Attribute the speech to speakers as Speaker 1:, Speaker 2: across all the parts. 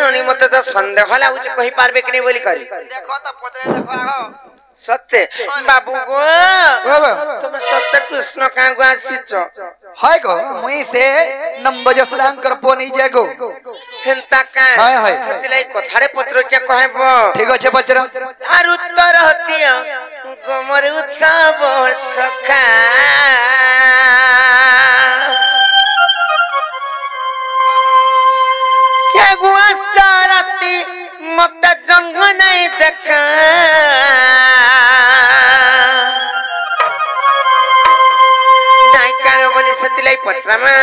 Speaker 1: ननी मते तो संदेह लाଗୁଛି कहि पारबे कि नहीं बोली करी
Speaker 2: देखो तो पचरे देखो आगो
Speaker 1: सत्य बाबू गो
Speaker 3: बाबा
Speaker 1: तुम सत्य कृष्ण का गो आसीच
Speaker 3: हाय को मुई से नंबर जसदांकर पोनी जेगो
Speaker 1: हेंता का
Speaker 3: हाय हाय
Speaker 1: हतिलाई कथारे पत्र चे कहबो
Speaker 3: ठीक আছে पचर
Speaker 1: आर उत्तर हतिया गमर उत्सव सखा के गुआ सारती मत जंग नहीं देखा नायकार बनी सतिलाई पत्र में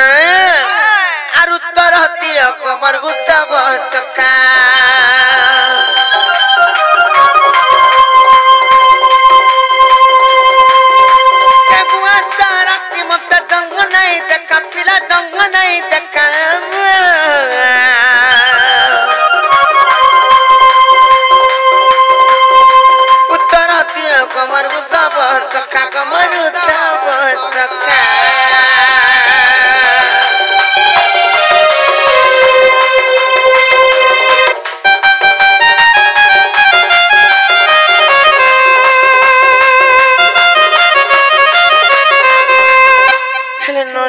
Speaker 1: आर उत्तर हतिया गमर उत्सव सखा पिला दंग नहीं देखा उत्तर दिया कमर उतब सखा कमर उतब सखा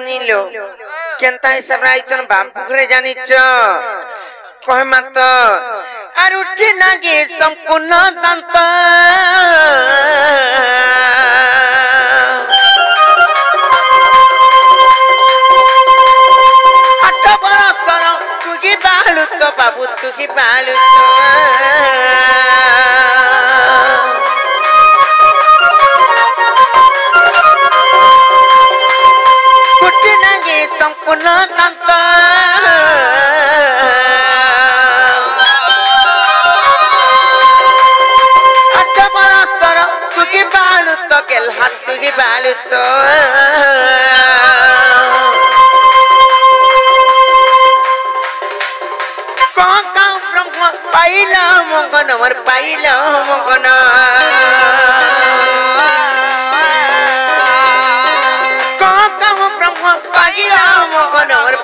Speaker 1: नीलो केंता हिसाब राइचन बापुरे जानिच कहे मत आर उठी नागे संपूर्ण दंत आठ बरसर तू की बालू तो बाबू तू की बालू संपूर्ण दंत आठ बरसर तू की बालू तो गेल हाथ तू की बालू तो कौन ब्रह्म पाइला मगन वर पाइला मगन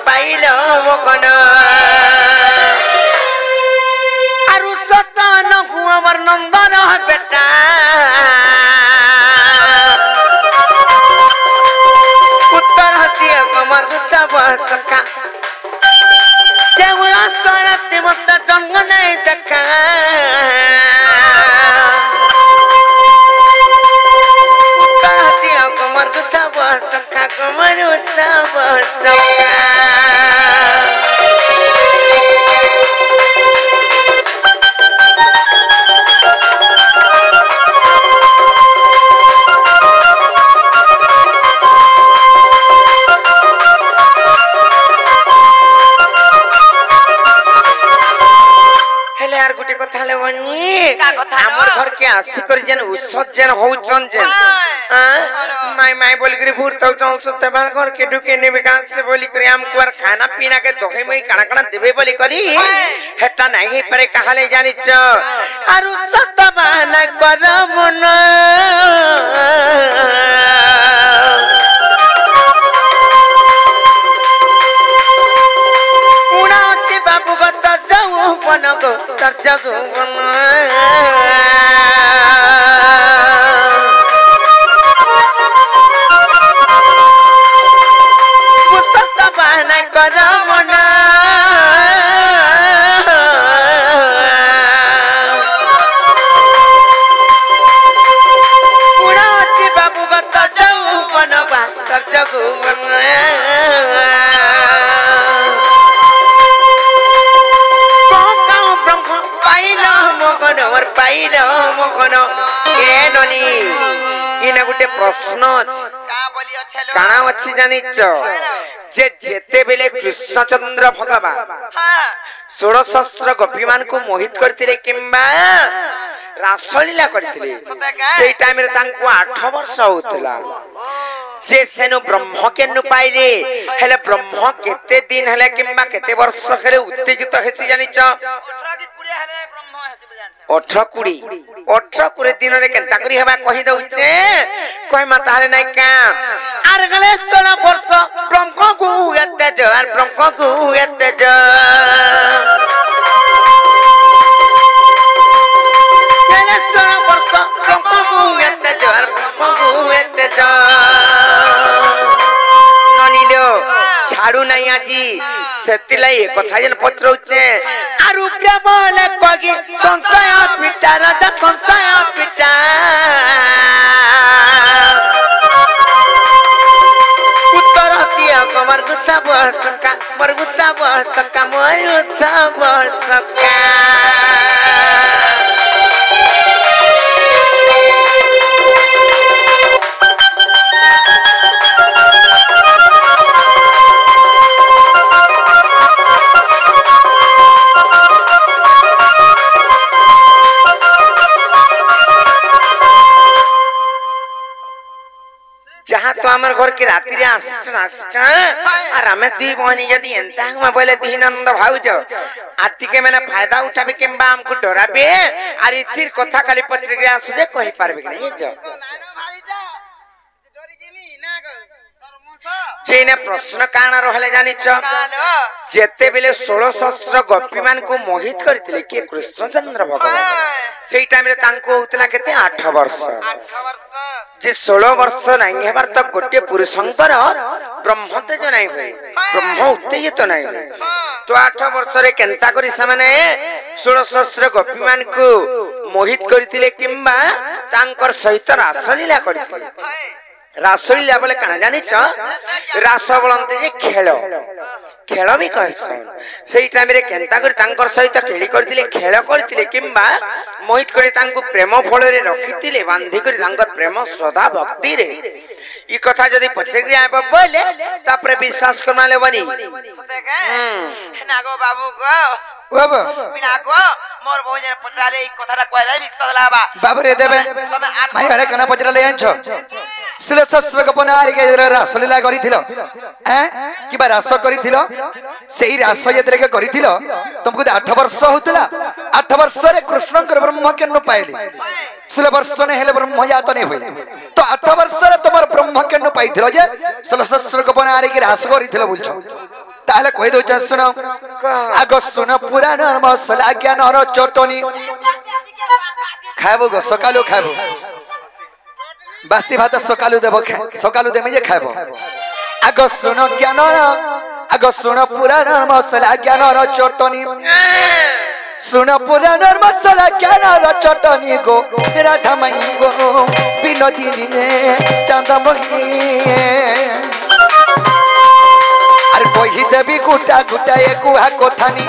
Speaker 1: पाइलो मगन आरु सतन हुअर नंदन बेटा उत्तर हतिया कमर गुत्तब सखा केवल सरते मत जंग नहीं देखा उत्तर हतिया कमर गुत्तब सखा कमर गुत्तब सखा घर के आसी कर जेन उसत जेन होचन जेन माय माय बोली करी भूरत होचन सते बार घर के ढुके ने विकास से बोली करी हम कुआर खाना पीना के दोखे मई काना काना देबे बोली करी हेटा नाही परे कहाले जानि छ आरु सत बहाना कर मन उड़ा अछि बाबू गत जाऊ बन गो तर जगो बन प्रश्न काना अच्छी जानिच जे जेते बेले कृष्णचंद्र भगवान 16 सहस्र गोपी मान को मोहित करथिले किंबा रासलीला करथिले सेई टाइम रे तांको 8 वर्ष होतला जे सेनो ब्रह्म केनु पाइले हेले ब्रह्म केते दिन हेले किंबा केते वर्ष हेले उत्तेजित हेसी जानिच
Speaker 2: 18 की 20 हेले ब्रह्म हेसी बजान
Speaker 1: 18 20 दिन रे केनता करी हेबा कहि दउचे कोइ माता हले नै का आर गले 16 वर्ष ब्रह्म को एते ज आर ब्रह्म को एते ज ଛାଡୁ ନାହିଁ ଆଜି ସେଥିଲାଗି କଥା ଯେନ୍ ପଚରଉଛେ ଆରୁ କେବଳ କଗି ସଂଶୟ ପିଟା ରାଜା ସଂଶୟ ପିଟା ଉତ୍ତର ଦିଅ ମରୁଥା ବର୍ଷକା ମରୁଥା ବର୍ଷକା जहाँ तो हमारे घर के रात्रि रे और हमें दी बहनी यदि एंता हम बोले दी नंद भाउज आटी के मैंने फायदा उठाबे केम्बा हमको डराबे और इथिर कथा खाली पत्रिका आसुजे कहि पारबे कि नहीं जो जेने प्रश्न काना रहले जानि छ जेते बेले 16 सहस्र गोपी मान को मोहित करथिले के कृष्णचंद्र भगवान सेई टाइम रे तांको होतला केते 8 वर्ष जे 16 वर्ष नहीं हेबार त गोटे पुरुषंकर ब्रह्म तेज नहीं होई ब्रह्म उत्तेजित नहीं होई तो 8 वर्ष रे केंता करी सामने 16 सहस्र गोपी मान को मोहित करथिले किंबा तांकर सहित रासलीला करथिले रासलीला बोले काना जानि छ रास बोलंते जे खेल भी कहसन सेई टाइम रे केंता करी तांकर सहित खेली करथिले खेल करथिले किंबा मोहित करी तांको प्रेम फल रे रखिथिले बांधी करी तांकर प्रेम श्रद्धा भक्ति रे ई कथा जदी पत्रिका आबे बोले तापरे विश्वास करमाले बनी
Speaker 2: सते के नागो बाबू को
Speaker 3: बाबा
Speaker 2: बिना को मोर भोजन पचाले ई कथाटा कहले विश्वास लाबा
Speaker 3: बाबू रे देबे भाई अरे कना पचराले आछो शिलशस्त्र गपनारी के रासलीला करिथिलो हैं किबा रास करिथिलो सेही रास जेतरे के करिथिलो तुमको 8 वर्ष होतला 8 वर्ष रे कृष्ण कर ब्रह्म केन पाइली 16 वर्ष ने हेले ब्रह्म जात नै होई तो 8 वर्ष रे तमर ब्रह्म केन पाइथिलो जे शिलशस्त्र गपनारी के रास करिथिलो बोलछो ताले कहि दो सुनो आगो सुनो पुराण मसला ज्ञान र चटनी खाबो गो सकालो खाबो बासी भात सकालू देबो सकालू देमे जे खाबो आगो सुनो ज्ञान आगो सुनो पुराण मसला ज्ञान र चटनी सुनो पुराण मसला ज्ञान र चटनी गो राधा माई गो विनोदिनी रे चांदमणी अरे कोही देवी गुटा गुटा एकुहा कथानी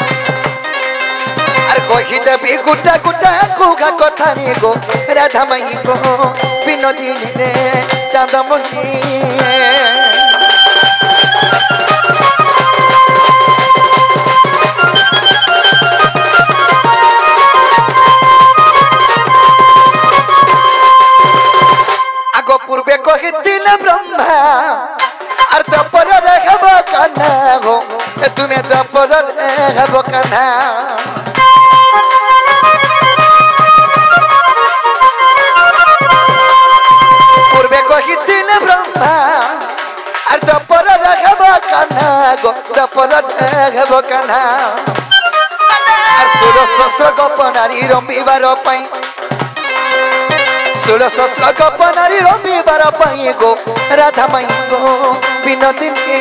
Speaker 3: अरे कोही देवी गुटा गुटा एकुहा कथानी गो राधा माई गो विनोदिनी रे चांदमणी आगो पूर्वे कहिथिल ब्रह्मा और दपर रहब कना हो तुम्हें दपर रहब कना पूर्वे कहिथिल ब्रह्मा और दपर रहब कना गो दपर रहब कना और 16 सहस्र गपनारी रंबिबार पई 16 सहस्र गपनारी रंबिबार पई गो राधा माई गो विनोदिनी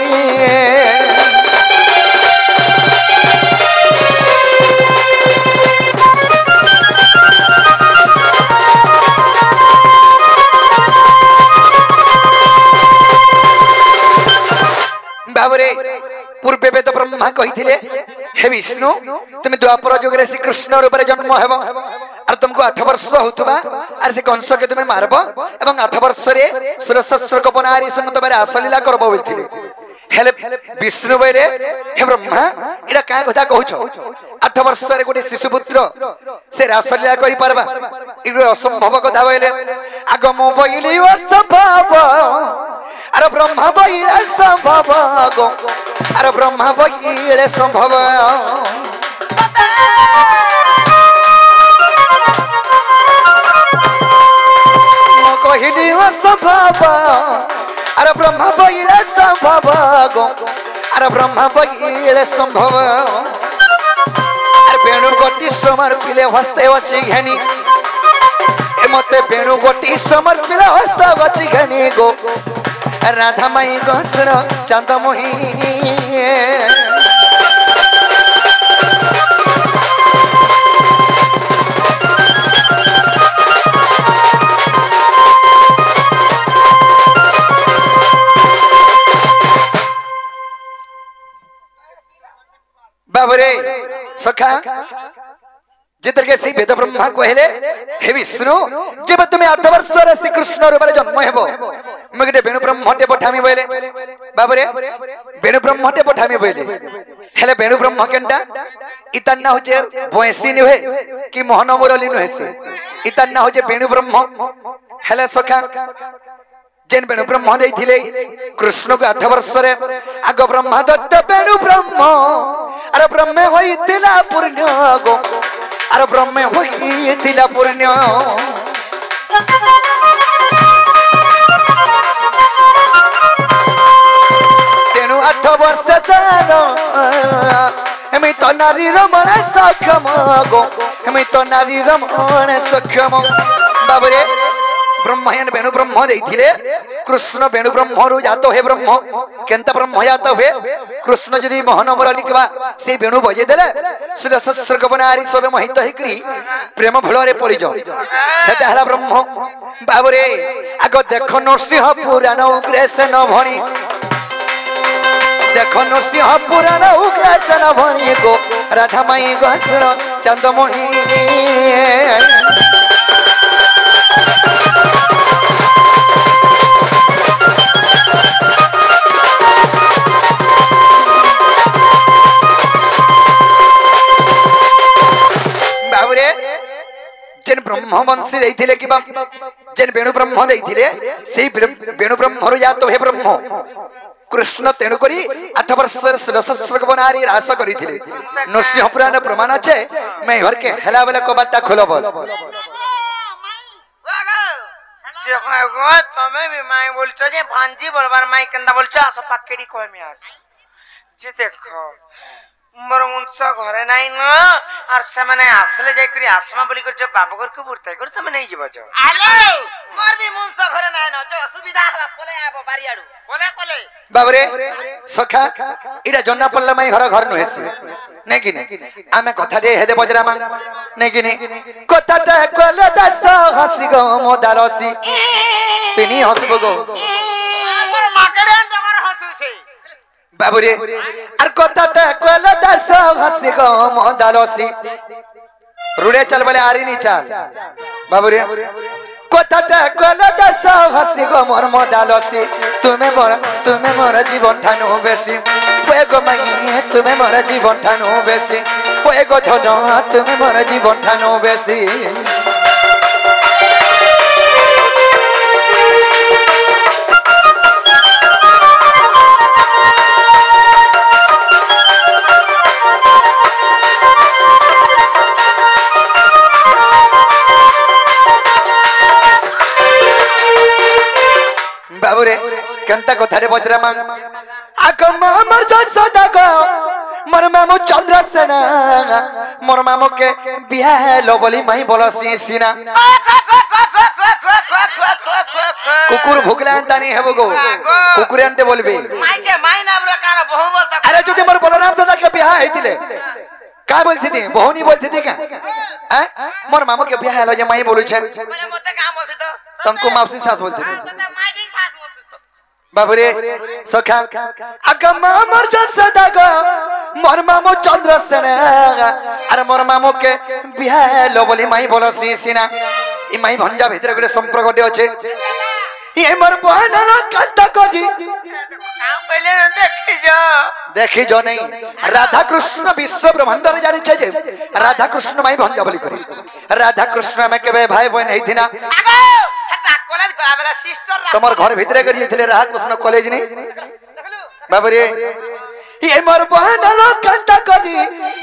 Speaker 3: बाबरे पूर्वे वेद ब्रह्मा कहिथिले हे विष्णु तुम द्वापर युग रे श्री कृष्ण रूप रे जन्म हेबो और तुमको 8 वर्ष होतबा और से कंस के तुम मारबो एवं 8 वर्ष रे 16 सहस्र गपनारी संग तबरे आसलीला करबो बोलथिले हेले विष्णु बोले हे ब्रह्मा एरा का कथा कहउछो 8 वर्ष रे गोटे शिशुपुत्र से रासलीला करि परबा इ असंभव कथा बोले आगम बोइली असंभव अरे ब्रह्मा बोइले संभव गो अरे ब्रह्मा बोइले संभव कहिली असंभव अरे ब्रह्मा बोइले संभव गो अरे ब्रह्मा बोइले संभव अरे बेणु गोटी समर्पिले हस्ते अछि घनी मते बेणु गोटी समर्पिले हस्ते अछि घनी गो राधा माई गोसण चांदमोही बाबरे सखा जितर के सी वेद ब्रह्मा कहले हे विष्णु जब तुम 8 वर्ष रे श्री कृष्ण रूप रे जन्म हेबो मगटे वेणु ब्रह्मटे पठामी बोले बाबरे वेणु ब्रह्मटे पठामी बोले हेले वेणु ब्रह्म केनटा इतना होजे भैंसी निहे कि मोहन मुरली नहे से इतना होजे वेणु ब्रह्म हेले सखा जेन वेणु ब्रह्म देथिले कृष्ण को 8 वर्ष रे आग ब्रह्मा दत्त वेणु ब्रह्म अरे ब्रह्म होइतिला पुण्य गो अरे ब्रह्म होइतिला पुण्य तेनु 8 वर्ष जानो एमि तो नारी रमण सक्षम गो एमि तो नारी रमण सक्षम बाबरे ब्रह्मयन वेणु ब्रह्म देथिले कृष्ण वेणु ब्रह्म रु जातो हे ब्रह्म केनता ब्रह्म जातो हे कृष्ण जदी मोहन मुरली केबा से वेणु बजे देले सुर सहस्र गबनारी सबे मोहित हेकरी प्रेम भलरे पड़ी जाओ सेटा हला ब्रह्म बाबरे आगो देखो नरसिंह पुराण उग्रेसन भणी देखो नरसिंह पुराण उग्रेसन भणी को राधा माई गसण चंदमणि जेन ब्रह्म वंशी देथिले कि जेन वेणु ब्रह्म देथिले सेही वेणु ब्रह्म रु जातो हे ब्रह्म कृष्ण तेणु करी 8 वर्ष सहस्र बनारी रास करिथिले नरसिंह पुराण प्रमाण छे मैं घर के हेला बेला कबाटा खोलो बोल
Speaker 1: जे गो तमे भी माई बोलछो जे भांजी बोलबार माई केंदा बोलछो आस पाकेडी कोय में आस जे देखो मोर मुंसा घरे नाही न और से माने आसले जाय करी आसमा बोली कर जब बाबू घर को बुरताय कर तमे नहीं जीव जो
Speaker 2: आलो मोर भी मुंसा घरे नाही न जो सुविधा कोले आबो बारियाडू कोले
Speaker 3: बाबरे सखा इडा जन्ना पल्ला माई घर न हेसी नै कि नै आमे कथा दे हेदे बजरा मा नै कि नै कथाटा कोले दस हसी गो मोदालसी तिनी हसबो गो
Speaker 2: मोर माकेडे डगर हसु छे
Speaker 3: बाबुरे आर कथाटा कोले दस हसी गो मोदालसी रुडे चल बोले आरी नी चल बाबुरे कथाटा कोले दस हसी गो मोर मोदालसी तुम्हें मोर जीवन ठानु बेसी ओए गो माई तुम्हें मोर जीवन ठानु बेसी ओए गो धन तुम्हें मोर जीवन ठानु बेसी बाबुरे केनता कथारे बजरा मा आगो मामर जन सदा गो मोर मामो चंद्रसेना मोर मामो के बियाह लो बोली माई बोलसी सीना कुकुर भुकला तानी हेबो गो कुकुर आनते बोलबे
Speaker 2: माई के माई नाम रकाना बहु बोलता
Speaker 3: अरे जदी मोर बलराम दादा के बियाह हेतिले का बोलथि थी बहुनी बोलथि थी का मोर मामो के बियाह लो जे माई बोलु छे
Speaker 2: बोले मते काम बोलते तो
Speaker 3: तुमको मावसी सास बोलथि थी
Speaker 2: तो माई जी सास बोलते तो
Speaker 3: बाबुरे सखा आगा मामर जन सदा गो मोर मामो चंद्रसेना अरे मोर मामो के बियाह लो बोली माई बोलसी सीना ई माई भंजा भितर गडे संपर्क डे अछि ये मोर बहनर कांता कोजी
Speaker 1: काम पहले न देखी जो नहीं
Speaker 3: राधा कृष्ण विश्व ब्रह्मांड रे जानि छे जे राधा कृष्ण माई भंजा बोली करी राधा कृष्ण में केबे भाई बहन हेथिना
Speaker 2: आगो हटा कॉलेज गला वाला सिस्टर
Speaker 3: तमर घर भितरे करी थिले राधा कृष्ण कॉलेज नहीं बाबरे ये मोर बहनर कांता कोजी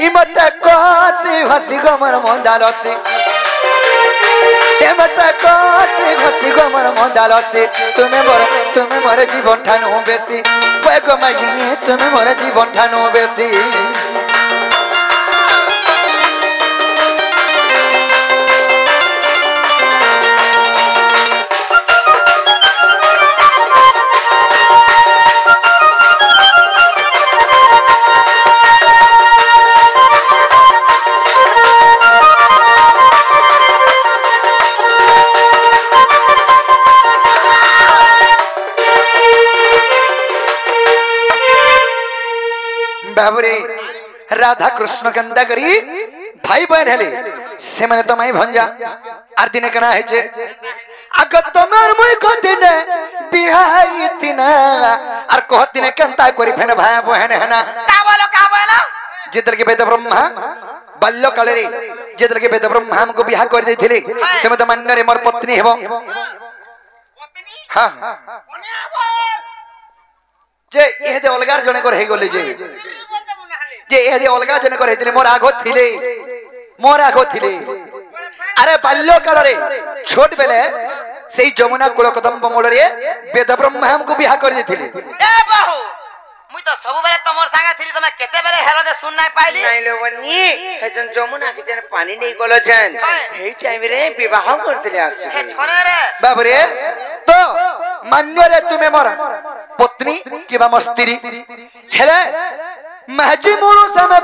Speaker 3: ई मते कोसी हसी गो मोर मंदालसी मते कोसी हसी गो मोर मंदालसी तुम्हें मोर जीवन ठानु बेसी ओए गो माई तुम्हें मोर जीवन ठानु बेसी बाबुरे राधा कृष्ण केंदा करी भाई बहन हेले से माने तो माई भंजा आर दिने कना है जे अग तमर मुई को दिने बिहाई तिना आर को दिने केंता करी फेन भाई बहन हेना
Speaker 2: का बोलो
Speaker 3: जितर के वेद ब्रह्मा बाल्य काल रे जितर के वेद ब्रह्मा हमको बियाह कर देथिले तुम तो मन रे मोर पत्नी हेबो हां जे ए दे अलगार जने कर हे गले जे ए दे अलगार जने कर हेतिले मोर आगो थिले अरे बाल्य काल रे छोट बेले सेई जमुना कुल कदम बमोल रे वेद ब्रह्मा हमको बियाह कर देथिले
Speaker 2: ए बाहु मुई तो सब बेले तमर संगे थिली तमे केते बेले हेलो दे सुन नाइ पाइली
Speaker 1: नाइ लो बनी हेजन जमुना के जन पानी नहीं गलो जन हे टाइम रे विवाह करतले आसी
Speaker 2: हे छोरे रे
Speaker 3: बाबू रे तो मान्य रे तुमे मोर पत्नी किबा मोर स्त्री हेले महजी मोरो समय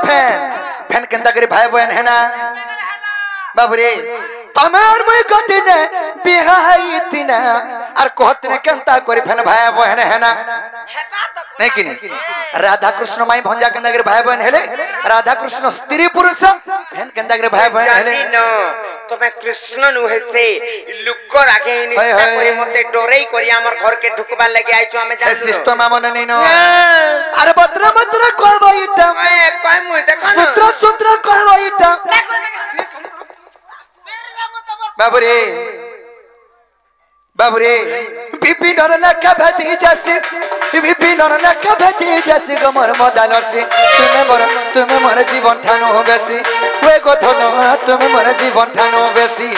Speaker 3: फैन केंदा करी भाई बहन है ना बाबू रे तमे और मुई कति ने बिहाई तिना और कहत ने केंता करी फैन भाई बहन है ना
Speaker 2: हेता तो
Speaker 3: नहीं कि नहीं राधा कृष्ण माई भंजा केंदा करी भाई बहन हेले राधा कृष्ण स्त्री पुरुष फैन केंदा करी भाई बहन हेले
Speaker 1: जानी न तमे कृष्ण नु हेसे लुकर आगे निष्ठा करी मते डोरेई करी हमर घर के ढुकबा लगे आइछो हमें
Speaker 3: ए
Speaker 1: जान
Speaker 3: सिस्टम आमने नहीं न अरे बत्र कहबो इटा
Speaker 1: ए काय मुई देखो
Speaker 3: सूत्र कहबो इटा बाबुरे विपिन नका भती जैसे गमर मदालसी तुम्हें मोर जीवन ठानो बेसी वे कथन तुम्हें मोर जीवन ठानो बेसी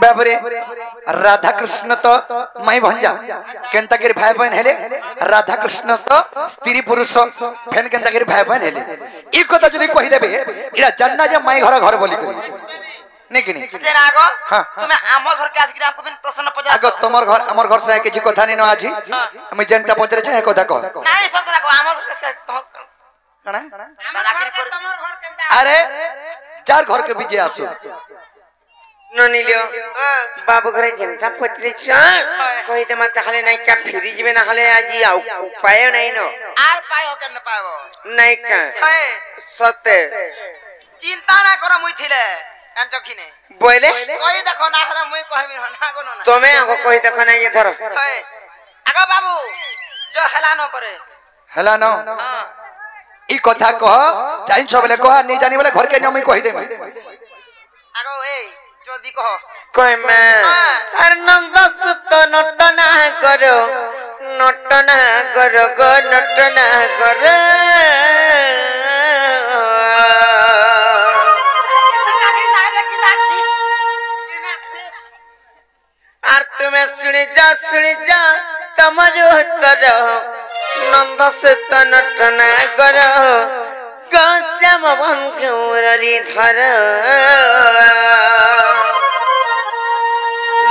Speaker 3: बाबरे राधा कृष्ण तो माई भंजा केंता के भाई बहन हेले राधा कृष्ण तो स्त्री पुरुष फेन केंता के भाई बहन हेले ई कथा जदी कहि देबे इरा जानना जे माई घर बोली करी नहीं कि नहीं
Speaker 2: तेरा आगो
Speaker 3: हां
Speaker 2: तुमे हमर घर के आसी कि हमको बिन प्रश्न पचास
Speaker 3: आगो तमर घर हमर घर से के कथा नहीं न आजी हम जेंटा पचरे छे कथा कह
Speaker 2: नहीं सोच रखो हमर घर के तोहर
Speaker 3: कना
Speaker 2: दादागिरी कर
Speaker 3: अरे चार घर के बीजे आसो
Speaker 1: ननिलियो बाबू घरे जनता पत्री चार कहि दे मत हले नहीं का फिरी जबे ना हले आजी उपाय नहीं न
Speaker 2: आर पायो के न पाबो
Speaker 1: नहीं का
Speaker 2: है
Speaker 1: सत्य
Speaker 2: चिंता ना करो मुई थिले अंचखिने
Speaker 1: बोले
Speaker 2: कोई देखो ना हले मुई कहबी ना कोनो ना
Speaker 1: तमे आगो कहि देखो ना ये धरो
Speaker 2: है आगो बाबू जो हला न करे
Speaker 3: हला न
Speaker 2: हां
Speaker 3: ई कथा कह चाहि सबले कह नहीं जानी बोले घर के न मैं कहि दे
Speaker 2: आगो ए जल्दी कहो
Speaker 1: कोई मैं अरे नंदस तो नटना करो गो नटना करो और तुम्हें सुनी जा तमरो करो नंदस तो नटना करो श्याम बंधुरी धर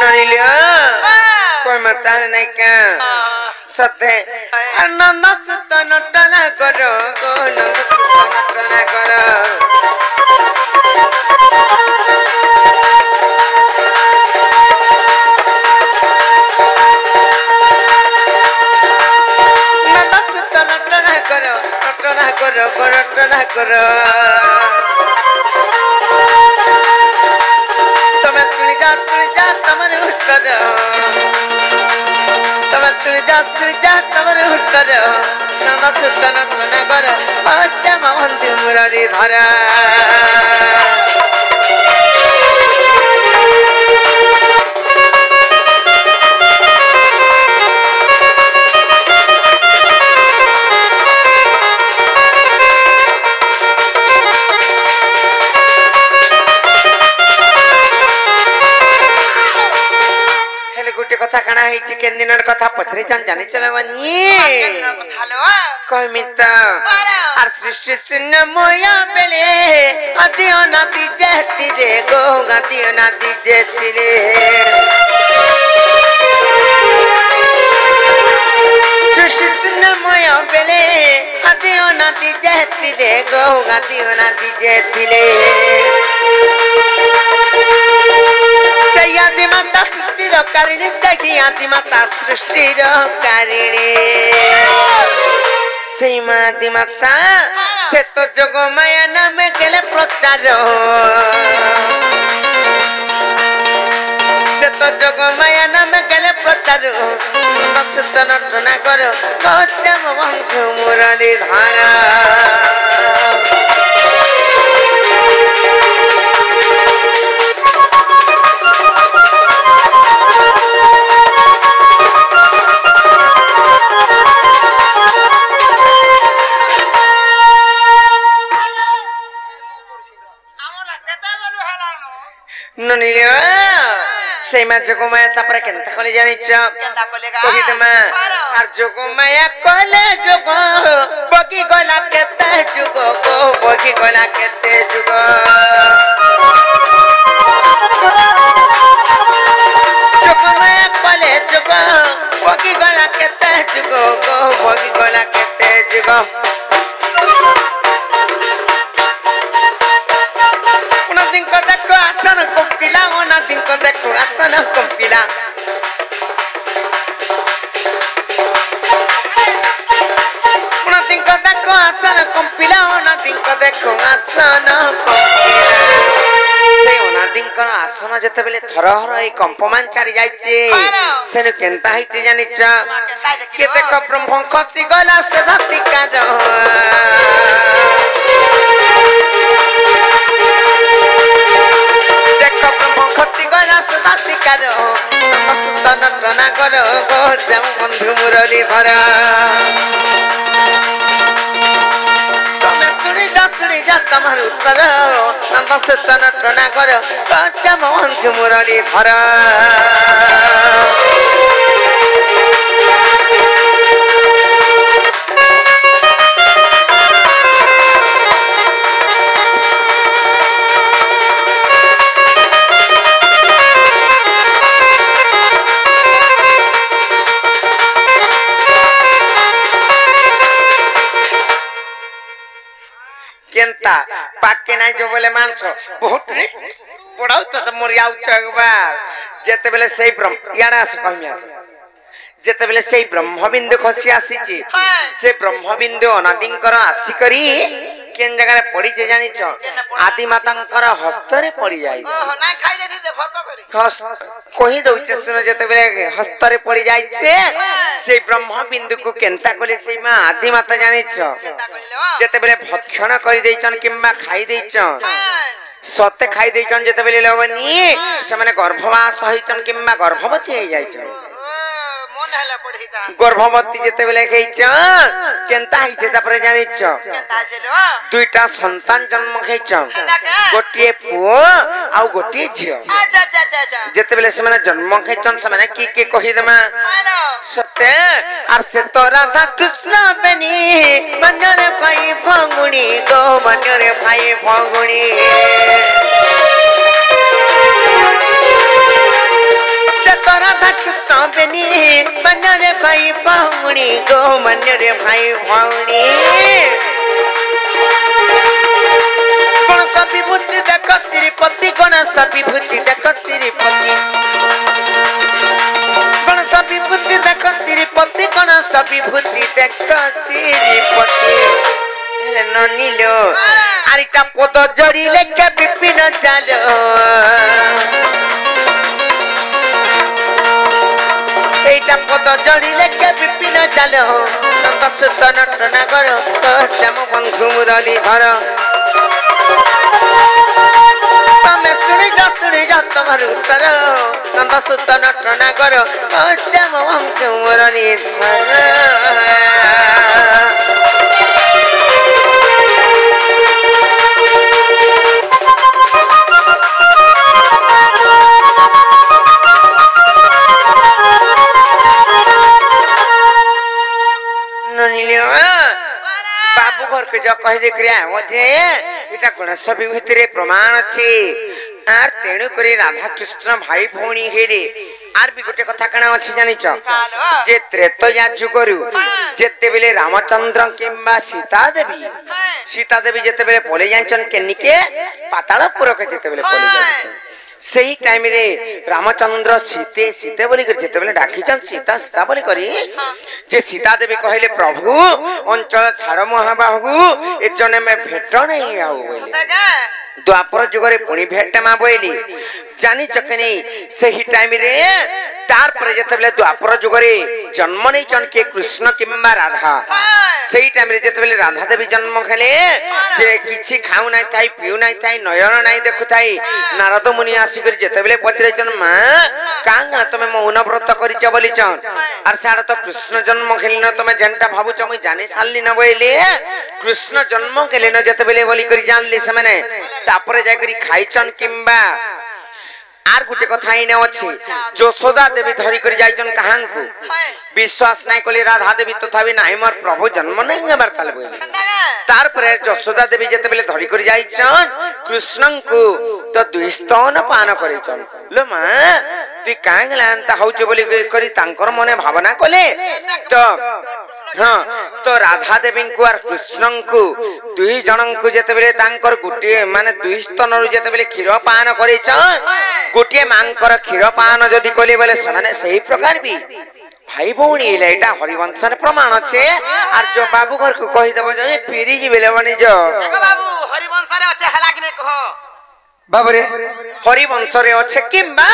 Speaker 1: ननिलिया कोई मतान नहीं क्या सत्य नंद सुत नटना करो गो नंद सुत नटना करो नंद सुत नटना करो नटना करो तुम्हें सुनी जा तमर उत्तर तुम्हें सुनी जा तमर उत्तर नंद सुत नटना करो श्याम बंधुरी धर गोटे कथा काना हेछि केन दिनर कथा पथरे जान जानि चलवनी कहमी त आर सृष्टि शून्य मोया बेले अदियो नदी जेति रे गो गदियो नदी जेति रे सृष्टि शून्य मोया बेले अदियो नदी जेति रे गो गदियो नदी जेति रे आदि माता सृष्टिर कारिणी देखी आदि माता सृष्टिर कारिणी से आदि माता से तो जग माया नाम गेले प्रचार से तो जग माया नाम गेले प्रचार सुत नटना कर सत्यम बंधु मुरली धारा ननिले सेमा जगो माया तापर केनता कले जानिछ
Speaker 2: केनता कलेगा
Speaker 1: कहि दमा आर जगो माया कले जगो बगी गला केते जुगो गो बगी गला केते जुगो जगो माया कले जगो बगी गला केते जुगो गो बगी गला केते जुगो देखो आसन कंपिला ओना दिन को देखो आसन कंपिला ओना दिन को देखो आसन कंपिला ओना दिन को देखो आसन कंपिला से ओना दिन को आसन जते बेले थरहर ए कंपमान चारी जाईचे सेनु केनता हिचे जानिछ के देखो ब्रह्म खसी गला से धरती का खती गला सदा शिकार सुतन टना कर गो श्याम बंधु मुरली धरा तमे सुनी जा तमर उत्तर नंद सुतन टना कर गो श्याम बंधु मुरली धरा केनता पाके नाही जो बोले मानसो बहुत पड़ाउ त मोर आउ चगबा जेते बेले सेई ब्रह्म याडा से कहमिया जेते बेले सेई ब्रह्मबिंदु खसी आसीची से ब्रह्मबिंदु अनादिंकर आसी करी केन जगह रे पड़ी जे जानि छ आदि मातांकर हस्तरे पड़ी जाई
Speaker 2: ओहो ना खाइ देती दे भरपा करी
Speaker 1: हस कहि दउचे सुनो जेते बेले हस्तरे पड़ी जाई छे से ब्रह्मबिंदु को केनता कोले सेई मा आदि माता जानि छ जेते बेले भक्षण करि देइछन किम्बा खाइ देइछन सते खाइ देइछन जेते बेले लवनी से माने गर्भवास होइछन किम्बा गर्भवती हो जाइछन गर्भवती जेते बेले खैछ केनता हिचे तापर जानि छ
Speaker 2: केनता छलो
Speaker 1: दुईटा संतान जन्म खैछ गोटिए पुओ आ गोटिए झियो
Speaker 2: अच्छा अच्छा अच्छा
Speaker 1: जेते बेले से माने जन्म खैछन से माने की कहि दमा
Speaker 2: हेलो
Speaker 1: सत्य आर से तो राधा कृष्ण बनी मनरे भाई फंगुनी गो मनरे भाई फंगुनी से तो राधा कृष्ण बनी मनरे भाई फंगुनी गो मनरे भाई फंगुनी कोन सब विभूति देखो श्रीपति कोन सब विभूति देखो श्रीपति कोन सब विभूति देखो श्रीपति कोन सब विभूति देखो श्रीपति हेले ननिलो आरिटा पद जड़ी लेके विपिन जालो एटा पद जड़ी लेके विपिन जालो नंद सुत नटना करो श्याम बंधु मुरली धर तमे सुनी जा तमर उत्तर नंद सुत नटना करो श्याम बंधु मुरली धर ज कहि दे क्रिया जे एटा गणेश विभूति प्रमाण अछि आर तेणु करे राधा कृष्ण भाई भौणी हेले आर भी गोटे कथा कणा अछि जानि छ जे त्रेतया जुगरु जेते बेले रामचंद्र किंबा सीता देवी जेते बेले पले जांचन केनिके पातालपुर के जेते बेले पले जांचन सही टाइम रे रामचंद्र सीते सीते बोली कर जेते बेले डाकिचन सीता सीता बोली करी जे सीता देवी कहले प्रभु अंचल छाड़ महाबाहु ए जने में भेट नहीं आउ बोले द्वापर जुगरे पुणी भेट मा बोली जानी चकनी सही टाइम रे तार पर जेते बेले द्वापर जुगरे जन्म नहीं जन के कृष्ण किंबा राधा सही टाइम रे जेते बेले राधा देवी जन्म खेले जे किछि खाउ नाही थाई पिउ नाही थाई नयन नाही देखु थाई नारद मुनि आसी कर जेते बेले पतिरे जन मा कांगला तमे मौन व्रत करिच बोली चन आर साड तो कृष्ण जन्म खेली न तमे जनटा भाबु छ मई जानि सालली न बोइले कृष्ण जन्म खेले न जेते बेले बोली करी जानले से माने तापरे जाय करी खाइचन किंबा आर गुटे कथा इने अछि यशोदा देवी धरि कर जाइचन कहां को विश्वास नाही कोली राधा देवी तथापि नाही मोर प्रभु जन्म नहीं हेबार ताल बोले तार पर यशोदा देवी जेते बेले धरि कर जाइचन कृष्णन को तो दुई स्तन पान करिचन लो मा तू कांगलांता होच बोली करी तांकर मने भावना कोले तो हां तो राधा देवी को और कृष्णन को दुई जनन को जेते बेले तांकर गुटे माने दुई स्तन रु जेते बेले क्षीर पान करिचन गोटे मांकर क्षीर पान जदि कोले बोले सने सही प्रकार भी भाई भौणी लेटा हरिवंशर प्रमाण छे आर जो बाबू घर को कहि देबो जे फिरी जी बेले बनी जो
Speaker 2: देखो बाबू हरिवंशरे अच्छे हला कि नै कहो
Speaker 3: बाबू रे
Speaker 1: हरिवंशरे अच्छे किंबा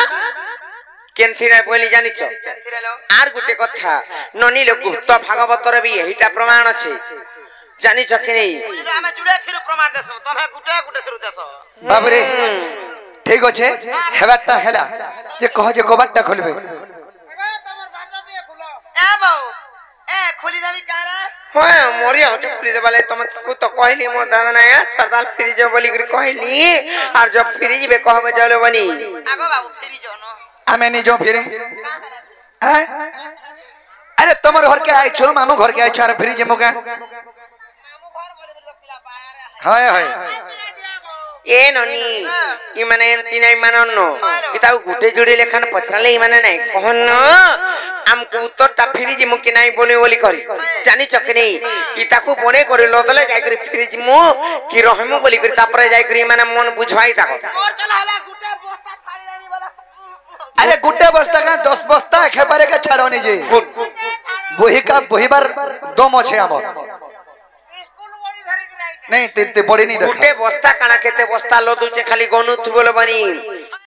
Speaker 1: केनथिरे बोली जानि छ
Speaker 2: केनथिरे लो
Speaker 1: आर गुटे कथा ननी लो गुप्त भागवतर भी एहिटा प्रमाण छे जानि छ कि नै
Speaker 2: हमें जुड़े थिरु प्रमाण देसो तमे गुटे गुटे थिरु देसो
Speaker 3: बाबू रे ठीक अछि हेबाटा हेला जे कह जे कबाटा खोलबे
Speaker 2: ए बाऊ ए खोली देबी काला
Speaker 1: हां मोरी हट खुली देबाले तुम को तो कहली मोर दादा ना अस्पताल फ्री जो बोली कर कहली और जब फ्री बे कहबे जलो बनी
Speaker 2: आगो बाबू फ्री जो न
Speaker 3: आमे नि जो फिरे हैं अरे तुमर घर के आइ छो मामू घर के आइ छ फ्री जे मोका
Speaker 2: मामू घर बोले बोले पिला बाहर
Speaker 3: हाय हाय
Speaker 1: ए ननी इ माने एंती नै माननो इता गुटे जुडी लेखन पत्राले इ माने नै कहन हमको उत्तर ता फ्रिज मु कि नै बने बोली करी जानि चकनी इता को बने करे लदले जाय करी फ्रिज मु कि रहमु बोली करी तापरे जाय करी माने मन बुझवाई ताको
Speaker 2: और चला हला गुटे बस्ता छाड़ी देबी बोला
Speaker 3: अरे गुड्डे बस्ता का 10 बस्ता खेपारे के छाड़ोनी जी बोही का बोहीबार दम छे हमर नहीं ते बड़ी नहीं देखा
Speaker 1: गुटे बस्ता काना केते बस्ता लदु छे खाली गनु थु बोल बनी